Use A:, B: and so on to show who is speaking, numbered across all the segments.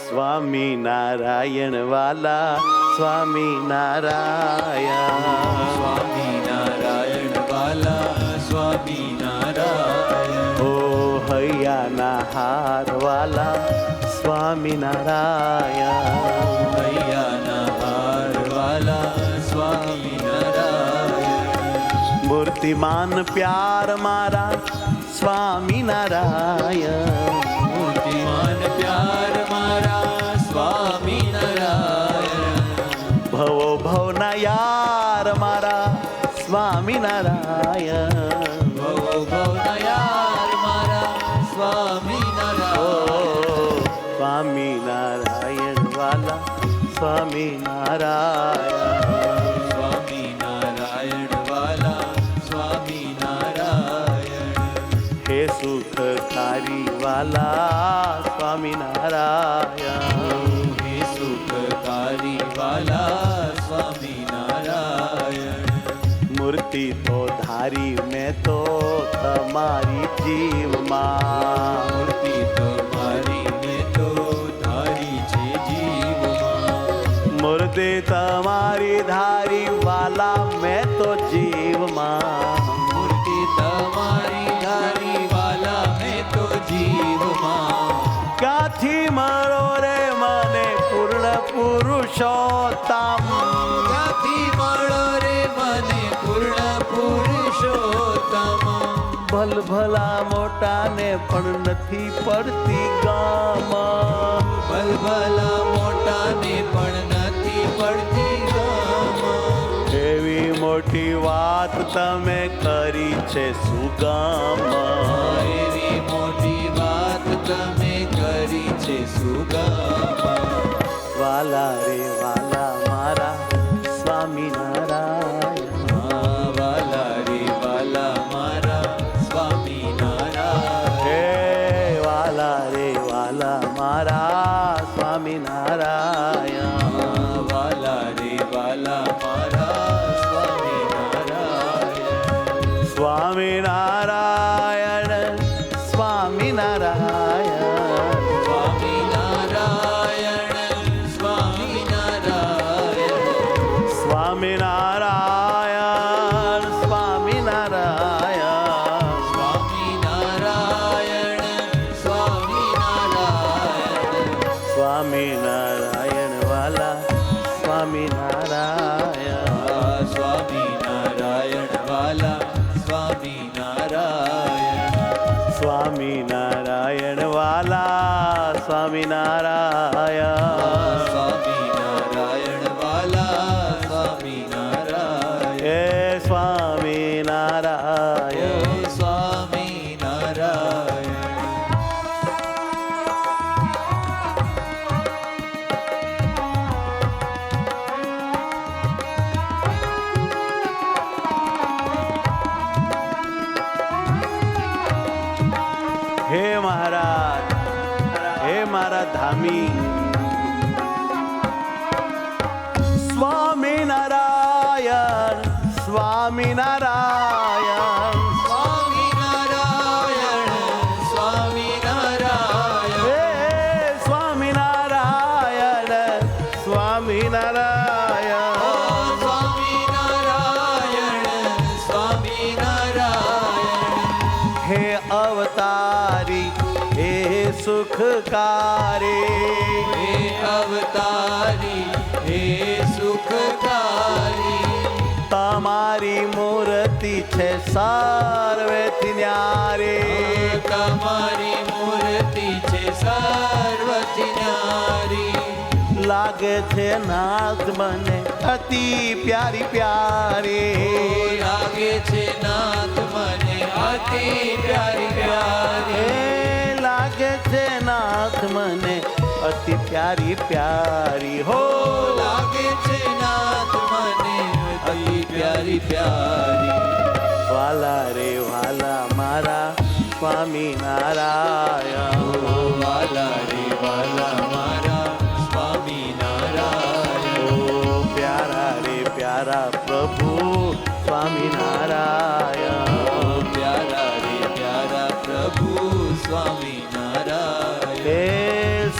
A: સ્વામી નારાયણ વાલા સ્વામી નારાયણ,
B: સ્વામી નારાયણ વાલા સ્વામી નારાયણ,
A: ઓ હૈયાના હાર વાલા સ્વામી નારાયણ,
B: હૈયાના હાર વાલા સ્વામી નારાયણ,
A: મૂર્તિમાન પ્યાર મારા સ્વામી નારાયણ,
B: મૂર્તિમાન પ્યાર મારા સ્વામી નારાયણ,
A: ભવો ભવના યાર મારા સ્વામી નારાયણ,
B: ભવો ભવના યાર મારા સ્વામી નારાયણ,
A: સ્વામી નારાયણ વાલા સ્વામી નારાયણ,
B: સ્વામી નારાયણ વાલા સ્વામી નારાયણ,
A: હે સુખકારી વાલા સ્વામી નારાયણ,
B: હે સુખકારી વાલા સ્વામી નારાયણ,
A: મૂર્તિ તો ધારી મેં તો તમારી જીવમાં,
B: મૂર્તિ તમારી મેં તો ધારી છે જીવમાં,
A: મૂર્તિ તમારી ધારી વાલા મેં તો જીવમાં,
B: મૂર્તિ તમારી ધારી વાલા મેં તો જીવમાં,
A: ક્યાંથી મળો રે મને પૂર્ણ પુરુષોત્તમ,
B: ક્યાંથી મળો રે મને પૂર્ણ પુરુષોત્તમ,
A: ભલભલા મોટાને પણ નથી પડતી ગામ,
B: ભલભલા મોટાને પણ નથી પડતી ગામ,
A: એવી મોટી વાત તમે કરી છે સુગામ,
B: એવી મોટી વાત તમે કરી છે સુગામ,
A: વાલા રે વાલા મારા સ્વામી નારાયણ,
B: વાલા રે વાલા મારા સ્વામી નારાયણ,
A: હે વાલા રે વાલા મારા સ્વામી નારાયણ,
B: વાલા રે વાલા મારા સ્વામી નારાયણ,
A: સ્વામી નારાયણ સ્વામી નારાયણ,
B: સ્વામી નારાયણ સ્વામી નારાયણ,
A: સ્વામી નારાયણ સ્વામી નારાયણ,
B: સ્વામી નારાયણ સ્વામી નારાયણ,
A: સ્વામી નારાયણ વાલા સ્વામી નારાયણ,
B: સ્વામી નારાયણ વાલા સ્વામી નારાયણ,
A: સ્વામી નારાયણ વાલા સ્વામી નારાયણ,
B: સ્વામી નારાયણ વાલા સ્વામી નારાયણ,
A: હે સ્વામી નારાયણ,
B: ઓ સ્વામી નારાયણ,
A: હે મહારાજ હે મારા ધામી સ્વામી નારાયણ સ્વામી નારાયણ,
B: સ્વામી નારાયણ સ્વામી નારાયણ,
A: હે સ્વામી નારાયણ સ્વામી નારાયણ,
B: સ્વામી નારાયણ સ્વામી નારાયણ,
A: હે અવતારી હે સુખકારી,
B: હે અવતારી હે સુખકારી,
A: તમારી મૂર્તિ છે સર્વેથી ન્યારી,
B: તમારી મૂર્તિ છે સર્વથી ન્યારી,
A: લાગે છે નાથ મને અતિ પ્યારી પ્યારી,
B: લાગે છે નાથ મને અતિ પ્યારી પ્યારી,
A: હે લાગે છે નાથ મને અતિ પ્યારી પ્યારી, હો
B: લાગે છે નાથ મને અતિ પ્યારી પ્યારી,
A: વાલા રે વાલા મારા સ્વામી નારાયણ,
B: વાલા રે વાલા મારા સ્વામી નારાયણ,
A: ઓ પ્યારા રે પ્યારા પ્રભુ સ્વામી નારાયણ,
B: પ્યારા રે પ્યારા પ્રભુ સ્વામી નારાયણ,
A: હે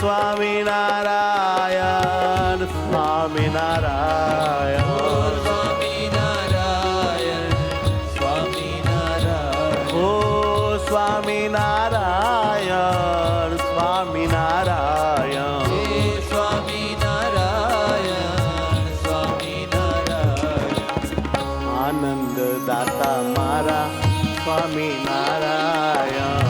A: સ્વામી સ્વામિનારાયણ સ્વામિનારાયણ
B: સ્વામિનારાયણ સ્વામિનારાયણ
A: ઓ સ્વામિનારાયણ સ્વામિનારાયણ
B: હે સ્વામિનારાયણ સ્વામિનારાયણ
A: આનંદ દાતા મારા સ્વામિનારાયણ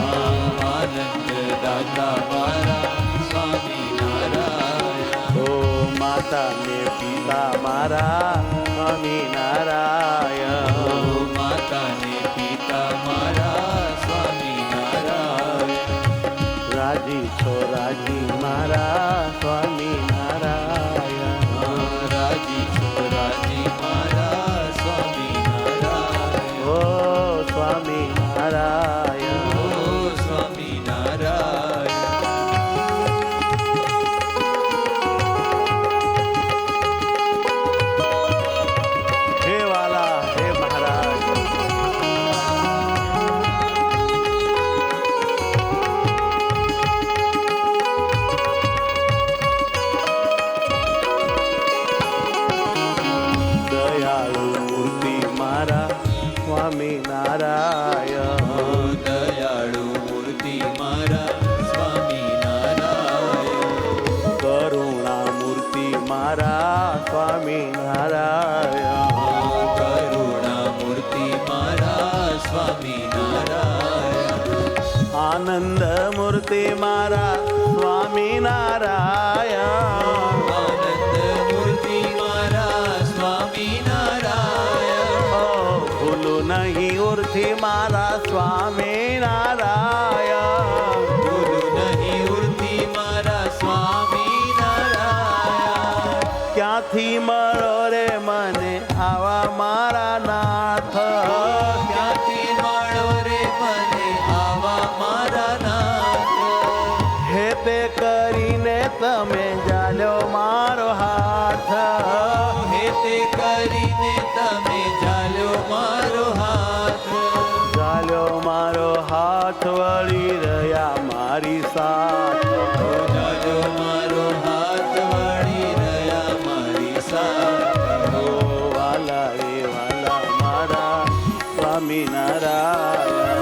B: આનંદ દાતા મારા સ્વામિનારાયણ
A: ઓ માતા ને પિતા મારા સ્વામિનારાયણ
B: માતા ને પિતા મારા સ્વામિનારાયણ
A: રાજી છો રાજી મારા સ્વામિનારાયણ
B: રાજી છો રાજી મારા સ્વામિનારાયણ
A: ઓ સ્વામિનારાયણ
B: ઓ સ્વામિનારાયણ
A: હે વાલા હે મહારાજ દયાળુ મૂર્તિ મારા સ્વામિનારાયણ
B: દયાળુ મૂર્તિ મારા સ્વામિનારાયણ
A: કરુણા મૂર્તિ મારા સ્વામિનારાયણ
B: કરુણા મૂર્તિ મારા સ્વામિનારાયણ
A: આનંદ મૂર્તિ મારા સ્વામિનારાયણ
B: આનંદ મૂર્તિ મારા સ્વામિનારાયણ
A: ઓ ભૂલું નહીં ઉર્થી મારા સ્વામિનારાયણ
B: ભૂલું નહીં ઉર્તિ મારા સ્વામિનારાયણ
A: ક્યાંથી મળો રે મને આવા મારા નાથ
B: ક્યાંથી મળો રે મને આવા મારા નાથ
A: હે તે કરીને તમે જાલ્યો મારો હાથ
B: હે તે કરીને તમે ચાલ્યો મારો હાથ
A: જાલ્યો મારો હાથ વળી રહ્યા મારી સાથ
B: ચાલ્યો મારો હાથ વળી રહ્યા મારી સાથે
A: ઓ વાલા રે વાલા મારા સ્વામિનારાયણ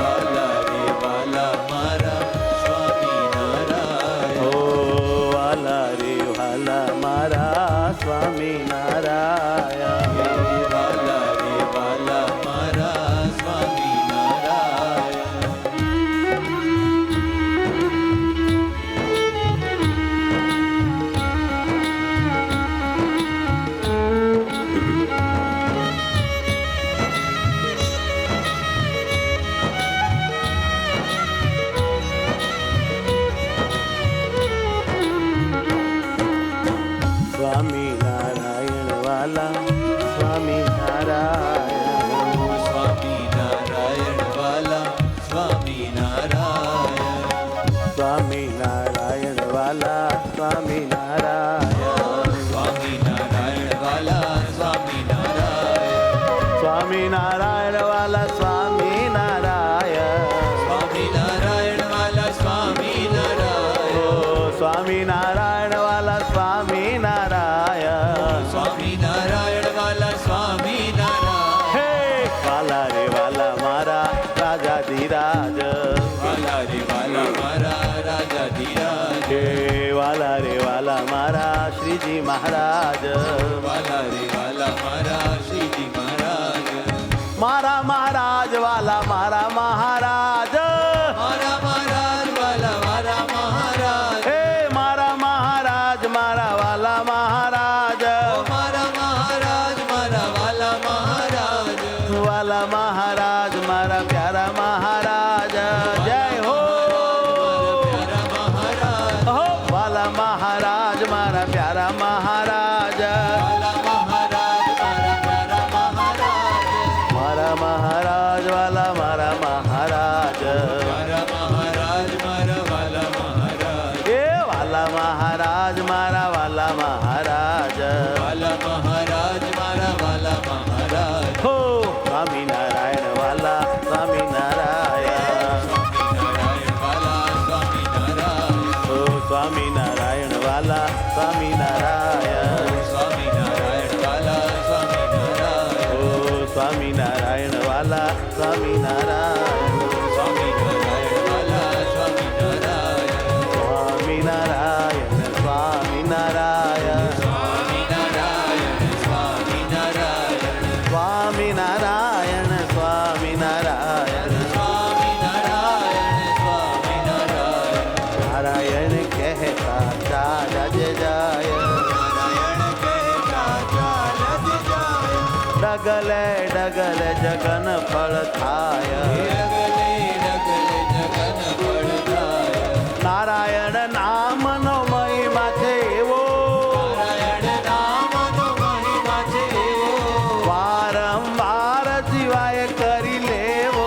B: વાલા રે વાલા મારા સ્વામિનારાયણ
A: ઓ વાલા રે વાલા મારા સ્વામિનારાયણ
B: વાલા રે વાલા મારા સ્વામિનારાયણ
A: સ્વામિનારાયણ વાલા સ્વામિનારાયણ
B: સ્વામિનારાયણ વાલા સ્વામિનારાયણ
A: સ્વામિનારાયણ વાલા સ્વામિનારાયણ
B: સ્વામિનારાયણ વાલા સ્વામિનારાયણ
A: સ્વામિનારાયણ વાલા સ્વામિનારાયણ
B: સ્વામિનારાયણ વાલા સ્વામિનારાયણ
A: ઓ સ્વામિનારાયણ વાલા સ્વામિનારાયણ
B: સ્વામિનારાયણ વાલા સ્વામિનારાયણ
A: હે વાલા રે વાલા મારા રાજા ધીરાજ
B: વાલા રે વાલા મારા રાજા ધીરાજ
A: હે વાલા રે વાલા મારા શ્રીજી મહારાજ
B: વાલા રે વાલા મારા શ્રીજી મહારાજ
A: મારા મહારાજ વાલા મારા મહારાજ
B: મારા મહારાજ વાલા મારા મહારાજ
A: હે મારા મહારાજ મારા વાલા મહારાજ
B: મારા મહારાજ મારા વાલા મહારાજ
A: વાલા મહારાજ મારા પ્યારા મહારાજ જય હો
B: પ્યારા મહારાજ
A: હો વાલા મહારાજ મારા પ્યારા મહારાજ
B: વાલા મહારાજ મારા પ્યારા મહારાજ
A: મારા મહારાજ વાલા મારા મહારાજ
B: મારા મહારાજ મારા વાલા મહારાજ
A: એ વાલા મહારાજ મારા વાલા મહારાજ
B: વાલા મહારાજ મારા વાલા મહારાજ
A: હો સ્વામિનારાયણ વાલા સ્વામિનારાયણ
B: સ્વામિનારાયણ વાલા સ્વામિનારાયણ
A: ઓ સ્વામિનારાયણ સ્વામિનારાયણ વાલા સ્વામિનારાયણ
B: સ્વામિનારાયણ વાલા સ્વામિનારાયણ
A: ઓ સ્વામિનારાયણ વાલા સ્વામિનારાયણ
B: સ્વામિનારાયણ વાલા સ્વામિનારાયણ
A: સ્વામિનારાયણ સ્વામિનારાયણ
B: સ્વામિનારાયણ સ્વામિનારાયણ
A: સ્વામિનારાયણ સ્વામિનારાયણ
B: સ્વામિનારાયણ સ્વામિનારાયણ
A: નારાયણ કહેતા ચાલ્યા જે જાય
B: નારાયણ કહેતા ચાલ્યા જ જાય
A: ડગલે ડગલે જગન ફળ થાય
B: ડગલે ડગલે જગન પડતાય
A: નારાયણ નામનો મહિમા છે એવો
B: નારાયણ નામનો મહિમા છે એવો
A: વારંવાર જીવાય કરી લેવો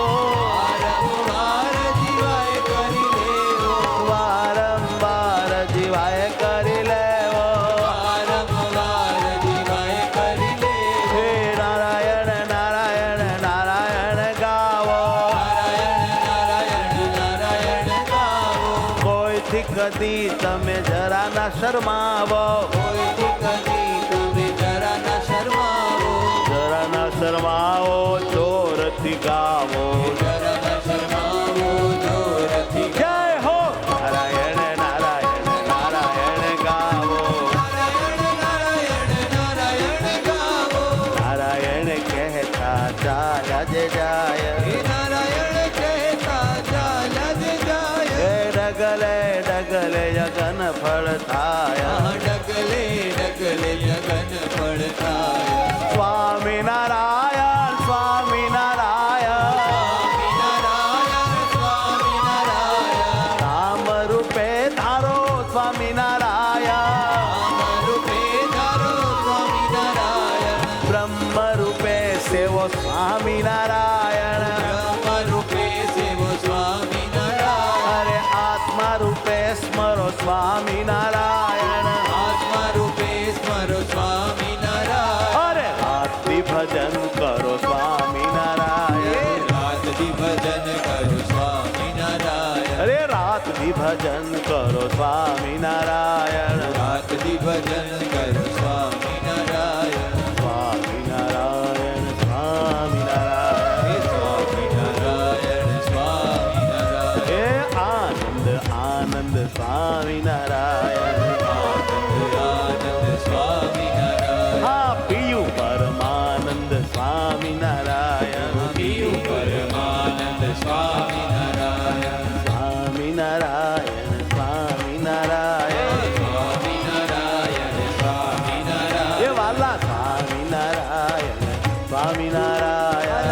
B: વારંવાર જીવાય કરી લેવો
A: વારંવાર જીવાય કરી લેવો
B: વારંવાર જીવાય કરી લેવો
A: હે નારાયણ નારાયણ નારાયણ ગાવો
B: નારાયણ નારાયણ નારાયણ ગાવો
A: કોઈથી કદી તમે જરા ના શરમાવો
B: કોઈથી કદી તમે જરા ના શરમાવો
A: જરા ના શરમાવો ચોરથી ગાવો
B: જરા ના શરમાવો જોરથી
A: જય હો નારાયણ નારાયણ નારાયણ ગાવો
B: નારાયણ નારાયણ નારાયણ ગાવો
A: નારાયણ કહેતા ચાલ્યા જે જાય
B: હે નારાયણ કહેતા ચાલ્યા જ જાય
A: હે ડગલે ડગલે જગન ફળ થાય
B: ડગલે ડગલે જગન પડતાય
A: સ્વામિનારાયણ સ્વામિનારાયણ
B: સ્વામિનારાયણ સ્વામિનારાયણ
A: નામ રૂપે ધારો સ્વામિનારાયણ
B: નામ રૂપે ધારો સ્વામિનારાયણ
A: બ્રહ્મ રૂપે સેવો સ્વામિનારાયણ
B: બ્રહ્મ રૂપે સેવો સ્વામિનારાયણ
A: અરે આત્મા રૂપે સ્મરો સ્વામિનારાયણ
B: આત્મા રૂપે સ્મરો સ્વામિનારાયણ
A: અરે રાત્રિ ભજન કરો સ્વામિનારાયણ
B: રાતથી ભજન કરું સ્વામિનારાયણ
A: અરે રાત્રિ ભજન કરો સ્વામિનારાયણ
B: રાતથી ભજન કરું સ્વામિનારાયણ
A: સ્વામિનારાયણ
B: હે
A: સ્વામિનારાયણ
B: સ્વામિનારાયણ સ્વામિનારાયણ
A: હે આનંદ આનંદ સ્વામિનારાયણ
B: આનંદ આનંદ સ્વામિનારાયણ
A: હા પિયું પરમાનંદ સ્વામિનારાયણ
B: પીયું પરમાનંદ સ્વામિનારાયણ
A: સ્વામિનારાયણ સ્વામિનારાયણ
B: સ્વામિનારાયણ સ્વામિનારાયણ
A: એ વાલા સ્વામિનારાયણ સ્વામિનારાયણ